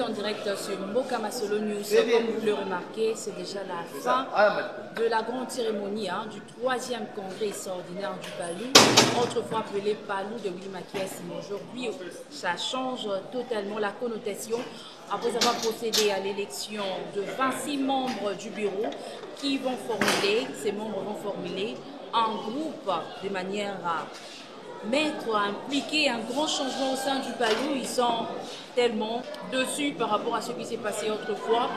êtes en direct sur Mbokama Solo News. Comme vous le remarquez, c'est déjà la fin de la grande cérémonie du 3e congrès extraordinaire du Palou, autrefois appelé Palou de Willy Makiessi. Aujourd'hui, ça change totalement la connotation après avoir procédé à l'élection de 26 membres du bureau qui vont formuler, ces membres vont formuler un groupe de manière à mettre, à impliquer un grand changement au sein du Palou. Ils sont tellement dessus par rapport à ce qui s'est passé autrefois.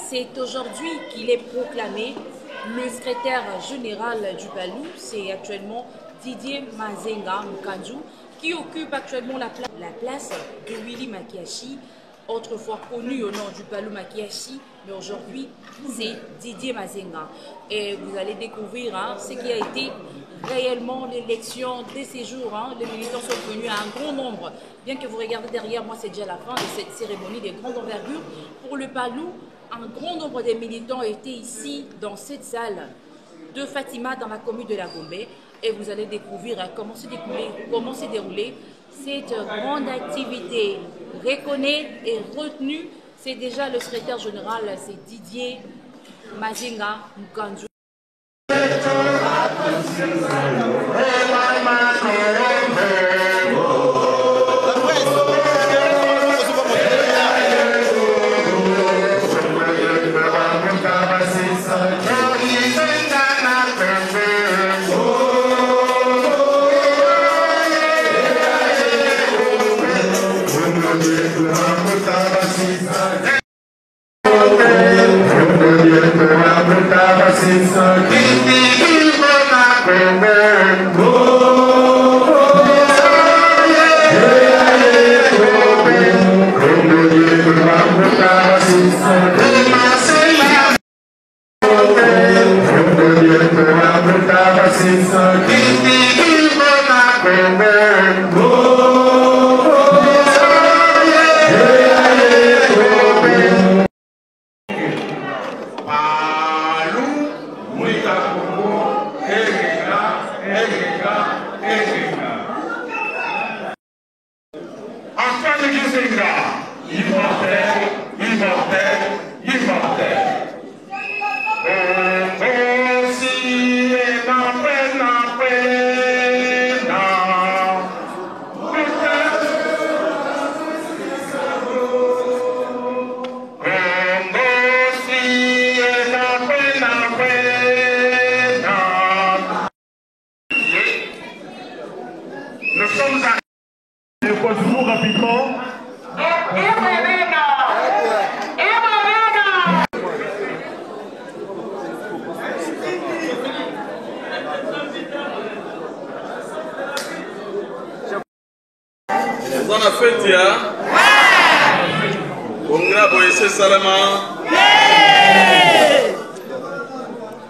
C'est aujourd'hui qu'il est proclamé le secrétaire général du Palou. C'est actuellement Didier Mazenga Mkanju qui occupe actuellement la place de Willy Makiessi, autrefois connu au nom du Palou Makiessi, mais aujourd'hui c'est Didier Mazenga. Et vous allez découvrir ce qui a été réellement l'élection de ces jours. Les militants sont venus à un grand nombre. Bien que vous regardez derrière moi, c'est déjà la fin de cette cérémonie de grande envergure. Pour le Palou, un grand nombre des militants étaient ici dans cette salle de Fatima dans la commune de la Gombe. Et vous allez découvrir comment s'est déroulée cette grande activité. Reconnue et retenue, c'est déjà le secrétaire général, c'est Didier Mazenga Mkanju.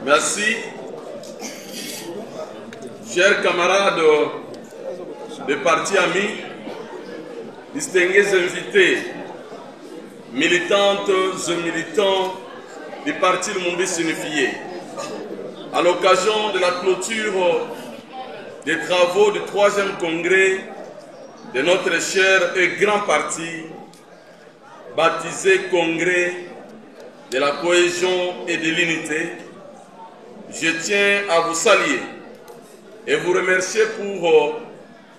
Merci. Chers camarades de partis amis, distingués invités, militantes et militants du parti Lumumbisi Unifié, à l'occasion de la clôture des travaux du 3e congrès de notre cher et grand parti, baptisé Congrès de la cohésion et de l'unité, je tiens à vous saluer et vous remercier pour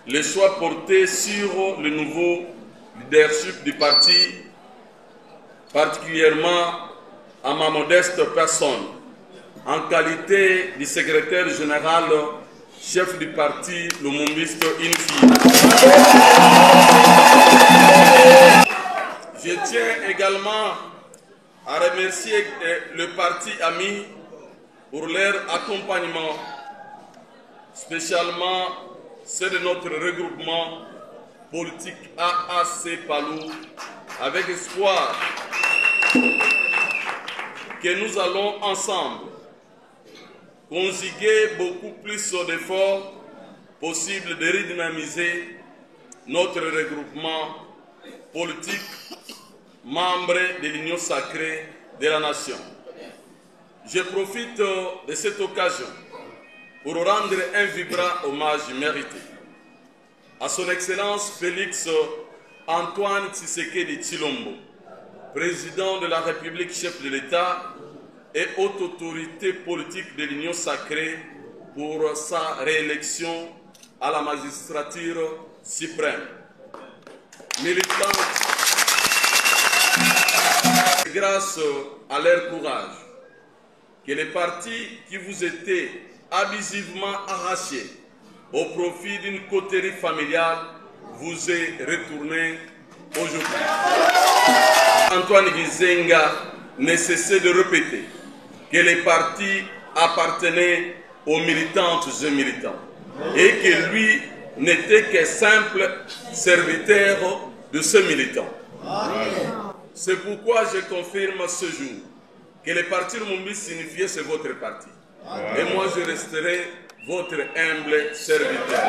le choix porté sur le nouveau leadership du parti, particulièrement à ma modeste personne, en qualité de secrétaire général, chef du parti Lumumbisi Unifié. Je tiens également à remercier le parti ami pour leur accompagnement, spécialement ceux de notre regroupement politique AAC Palou, avec espoir que nous allons ensemble conjuguer beaucoup plus d'efforts possibles de redynamiser notre regroupement politique, membre de l'Union sacrée de la nation. Je profite de cette occasion pour rendre un vibrant hommage mérité à son Excellence Félix Antoine Tshisekedi Tshilombo, président de la République, chef de l'État et haute autorité politique de l'Union sacrée pour sa réélection à la magistrature suprême. Militants, grâce à leur courage, que les partis qui vous étaient abusivement arrachés au profit d'une coterie familiale vous est retourné aujourd'hui. Antoine Gizenga ne cessait de répéter que les partis appartenaient aux militantes et militants et que lui n'était que simple serviteur de ce militant. C'est pourquoi je confirme ce jour que le parti Lumumba signifiait c'est votre parti. Et moi je resterai votre humble serviteur.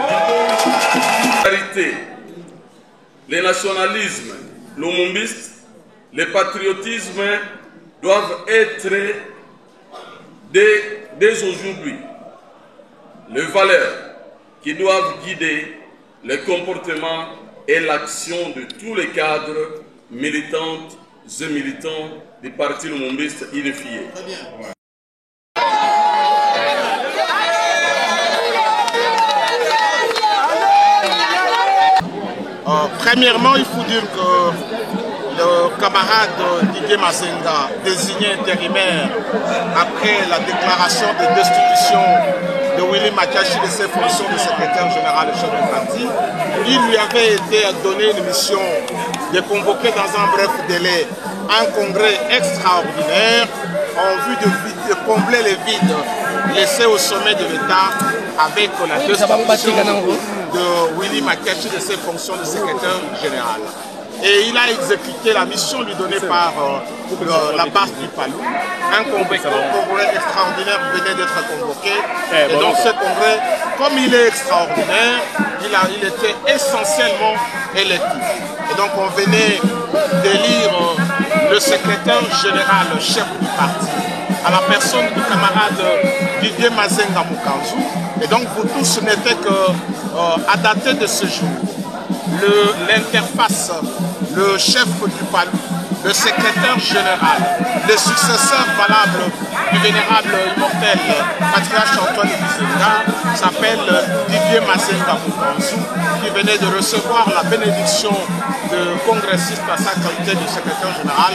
Le nationalisme lumumbiste, le patriotisme doivent être dès aujourd'hui les valeurs qui doivent guider le comportement et l'action de tous les cadres militantes et militants du parti lumumbiste unifié. Très bien. Premièrement, il faut dire que le camarade Didier Mazenga, désigné intérimaire après la déclaration de destitution de Willy Makachi de ses fonctions de secrétaire général et chef du parti, il lui avait été donné une mission de convoquer dans un bref délai un congrès extraordinaire en vue de combler les vides laissés au sommet de l'État avec la destitution de Willy Makachi de ses fonctions de secrétaire général. Et il a exécuté la mission lui donnée par la base du Palou. Un congrès extraordinaire venait d'être convoqué. Et donc ce congrès, comme il est extraordinaire, il était essentiellement électif. Et donc on venait d'élire le secrétaire général, le chef du parti, à la personne du camarade Didier Mazenga Mukanzu. Et donc vous tous n'étiez qu'à dater de ce jour, l'interface, le chef du Palou, le secrétaire général, le successeur valable du vénérable immortel patriarche Antoine Gizenga s'appelle Didier Mazenga Mukanzu, qui venait de recevoir la bénédiction de congressiste à sa qualité de secrétaire général,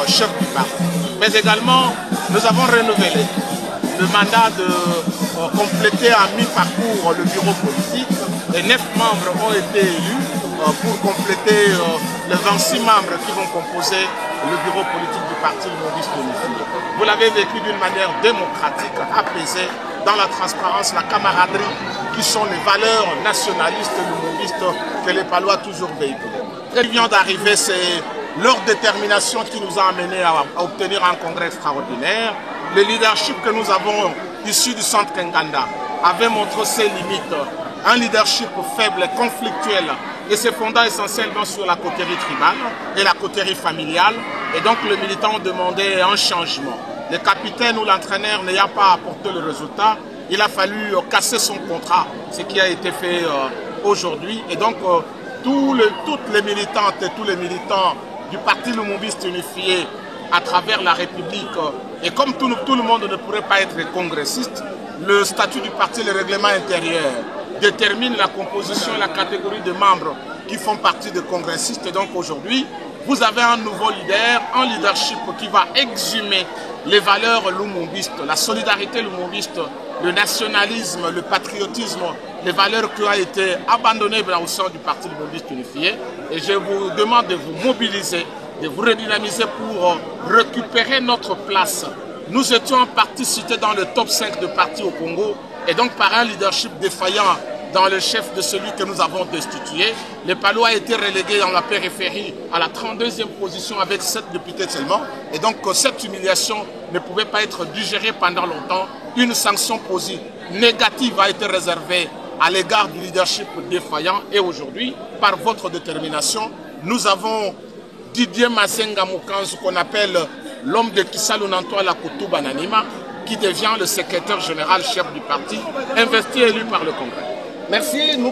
chef du parti. Mais également, nous avons renouvelé le mandat de compléter à mi-parcours le bureau politique et 9 membres ont été élus pour compléter les 26 membres qui vont composer le bureau politique du parti Lumumbiste unifié. Vous l'avez vécu d'une manière démocratique, apaisée, dans la transparence, la camaraderie, qui sont les valeurs nationalistes lumumbistes que les Palois toujours véhiculent. Ce qui vient d'arriver, c'est leur détermination qui nous a amenés à obtenir un congrès extraordinaire. Le leadership que nous avons issu du centre Kenganda avait montré ses limites. Un leadership faible, conflictuel, et se fondant essentiellement sur la coterie tribale et la coterie familiale. Et donc les militants demandaient un changement. Le capitaine ou l'entraîneur n'ayant pas apporté le résultat, il a fallu casser son contrat, ce qui a été fait aujourd'hui. Et donc toutes les militantes et tous les militants du parti Lumumbiste unifié à travers la République, et comme tout le monde ne pourrait pas être congressiste, le statut du parti, le règlement intérieur, détermine la composition et la catégorie de membres qui font partie des congressistes. Et donc aujourd'hui, vous avez un nouveau leader, un leadership qui va exhumer les valeurs lumumbistes, la solidarité lumumbiste, le nationalisme, le patriotisme, les valeurs qui ont été abandonnées au sein du parti Lumumbiste unifié. Et je vous demande de vous mobiliser, de vous redynamiser pour récupérer notre place. Nous étions en partie cités dans le top 5 de partis au Congo, et donc par un leadership défaillant dans le chef de celui que nous avons destitué, le Palou a été relégué dans la périphérie à la 32e position avec 7 députés seulement. Et donc cette humiliation ne pouvait pas être digérée pendant longtemps. Une sanction positive négative a été réservée à l'égard du leadership défaillant. Et aujourd'hui, par votre détermination, nous avons Didier Mazenga Mukanzu, qu'on appelle l'homme de Kisalu Nantoa Lakutu Bananima, qui devient le secrétaire général chef du parti, investi et élu par le Congrès. Merci. Nous